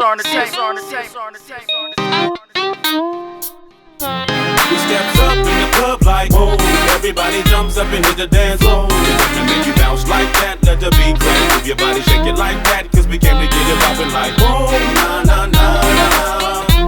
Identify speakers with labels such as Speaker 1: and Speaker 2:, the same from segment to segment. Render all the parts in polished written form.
Speaker 1: on the tape.
Speaker 2: We steps up in the club like, whoa. Everybody jumps up and hit the dance floor. To make you bounce like that, let the beat crack. Move your body, shake it like that, cause we came to get it poppin' like, whoa. Na na na na,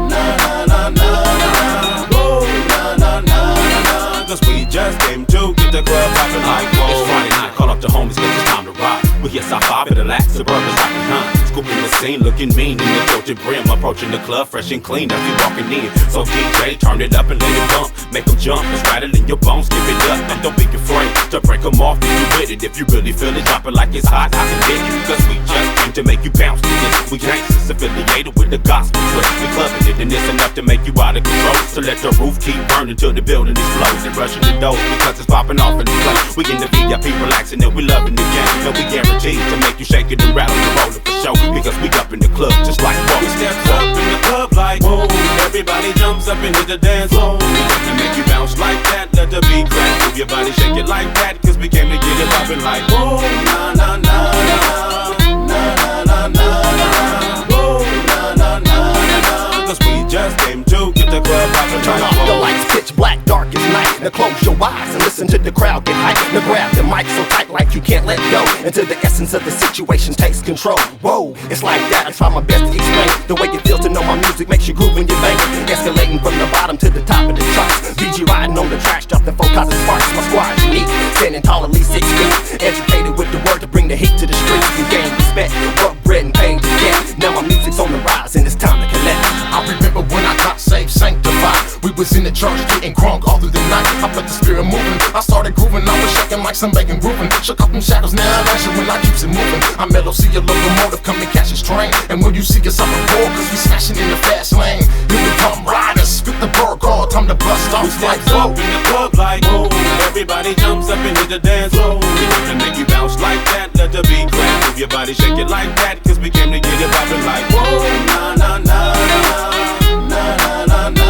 Speaker 2: na na na na, whoa. Na na na na, cause we just came to get the club poppin' like, whoa. It's Friday night, call up the homies cause it's time to rock. We get South 5 and relax, Suburban's right behind. Scooping the scene, looking mean in the Georgia brim. Approaching the club fresh and clean as we walking in. So DJ, turn it up and let it bump. Make them jump, it's rattling your bones, give it up. And don't be afraid to break them off if you with it. If you really feel it, drop it like it's hot, I can dig you. Cause we just came to make you bounce to this. We gangsters affiliated with the gospel twist. We clubbing it and it's enough to make you out of control. So let the roof keep burning till the building explodes. And rushing the doors because it's popping off in the place. We in the VIP relaxing and we loving the game. And we guaranteed to make you shake it and rattle and roll it for show. Because we up in the club just like whoa. We steps up in the club like whoa. Everybody jumps up and hit the dance floor. To make you bounce like that, let the beat crack. Move your body, shake it like that, cause we came to get it poppin' like whoa. Na na na na, na na na na, whoa. Na na na na, cause we just came to get the club poppin'
Speaker 3: Turn
Speaker 2: like
Speaker 3: off the
Speaker 2: whoa.
Speaker 3: lights, pitch black, dark as night. Now close your eyes and listen to the crowd get hyped. Now grab the mic so tight like you can't let go until the essence of the situation takes control. Whoa, it's like that, I try my best to explain the way it feels to know my music makes you groove when you're banging. Escalating from the bottom to the top of the charts. BG riding on the track, dropping four causing sparks. My squad unique, standing tall at least 6 feet. Educated with the word to bring the heat to the streets. We gain respect, work bread and pain to get. Now my music's on the rise and it's time to collect.
Speaker 4: I remember when I got saved, sanctified. We was in the church getting crunk all through the night. I felt the spirit moving, I started grooving. I was shaking like some bacon grooving. Shook off them shadows, now I'm action when I keeps it moving. I mellow, see a locomotive come and catch its train. And when you see us, I'm a roar, cause we smashing in the fast lane. Here we come riders, spit the bird call, time to bust off.
Speaker 2: We steps up in the club like whoa. Everybody jumps up and hit the dance floor. We came to make you bounce like that, let the beat crack. Move your body, shake it like that, cause we came to get it poppin' like whoa. Na na na na, na na na na,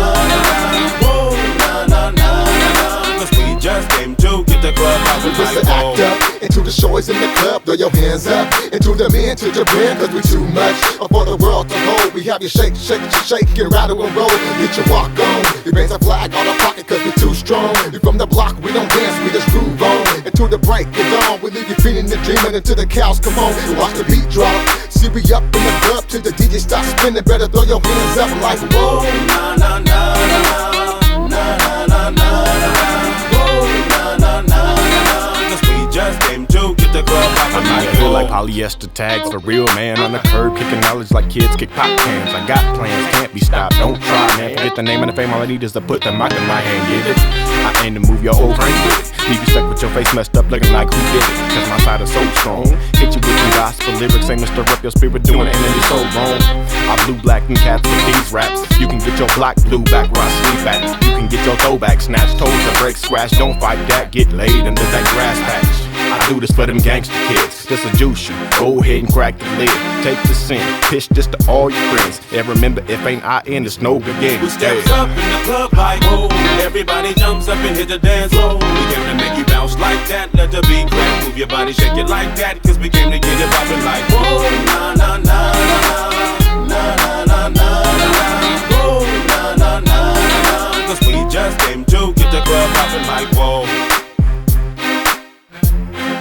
Speaker 2: whoa. Na na na na, cause we just came to get the club poppin' like
Speaker 5: Listen,
Speaker 2: whoa.
Speaker 5: act up into the shorties in the club, throw your hands up into the men, to the brand, cause we too much for the world to hold. We have you shake, shake, shake, and rattle and roll. Get your walk on, you raise a flag on our pocket cause we too strong. You from the block, we don't dance, we just groove on. Until the break of dawn, we leave you feeling the dreaming until the cows come on. You watch the beat drop, see we up in the club till the DJ stop spinning. Better throw your hands up like whoa.
Speaker 2: Na na na na, na na na na, whoa. Na na na na, cause we just came to get the club poppin'
Speaker 6: I
Speaker 2: like
Speaker 6: feel
Speaker 2: whoa.
Speaker 6: like polyester tags, a real man on the curb, kicking knowledge like kids kick pop cans. I got plans, can't be stopped, don't try, man. Forget the name and the fame, all I need is to put the mic in my hand, get it? I aim to move your whole brain with it. Leave you stuck with your face messed up, looking like who did it? Cause my side is so strong. Hit you with some gospel lyrics, aim to stir up your spirit, doing it and then you're so wrong. I blue, black, and cats with these raps. You can get your block blue back where I sleep at. You can get your throwback snatched, toes to break, scratch. Don't fight that, get laid under that grass patch. I do this for them gangster kids. This a juice you. Go ahead and crack the lid. Take the sin. Pitch this to all your friends. And remember, if ain't I in, it's no begin.
Speaker 2: We steps up in the club like whoa. Everybody jumps up and hit the dance floor. We came to make you bounce like that, let the beat crack. Move your body, shake it like that, cause we came to get it poppin' like whoa. Na na na na, na na na na, whoa. Na na na na, cause we just came to get the club poppin' like whoa.